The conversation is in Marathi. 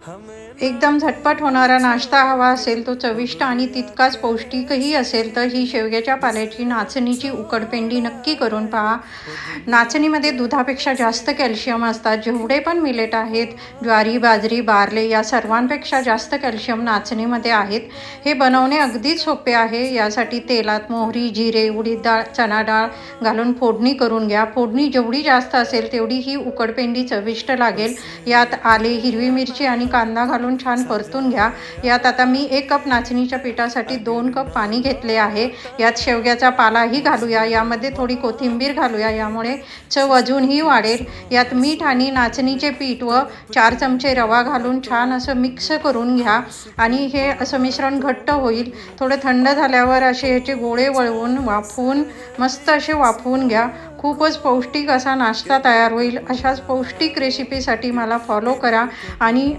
एकदम झटपट होणारा नाश्ता हवा असेल, तो चविष्ट आणि तितकाच पौष्टिकही असेल, तर ही शेवग्याच्या पाल्याची नाचणीची उकडपेंडी नक्की करून पहा. नाचणीमध्ये दुधापेक्षा जास्त कॅल्शियम असतात. जेवढे पण मिलेट आहेत, ज्वारी, बाजरी, बार्ले या सर्वांपेक्षा जास्त कॅल्शियम नाचणीमध्ये आहेत. हे बनवणे अगदीच सोपे आहे. यासाठी तेलात मोहरी, जिरे, उडीद डाळ, चणा डाळ घालून फोडणी करून घ्या. फोडणी जेवढी जास्त असेल तेवढी ही उकडपेंडी चविष्ट लागेल. यात आले, हिरवी मिरची आणि कांदा घालून छान परतून घ्या. यात आता मी 1 कप नाचणीच्या पिठासाठी 2 कप पाणी घेतले आहे. यात शेवग्याचा पालाही घालूया. यामध्ये थोडी कोथिंबीर घालूया, यामुळे चव अजूनही वाढेल. यात मीठ आणि नाचणीचे पीठ व 4 चमचे रवा घालून छान असं मिक्स करून घ्या आणि हे असं मिश्रण घट्ट होईल. थोडं थंड झाल्यावर असे ह्याचे गोळे वळवून वाफवून मस्त असे वाफवून घ्या. खूपच पौष्टिक असा नाश्ता तयार होईल. अशाच पौष्टिक रेसिपीसाठी मला फॉलो करा आणि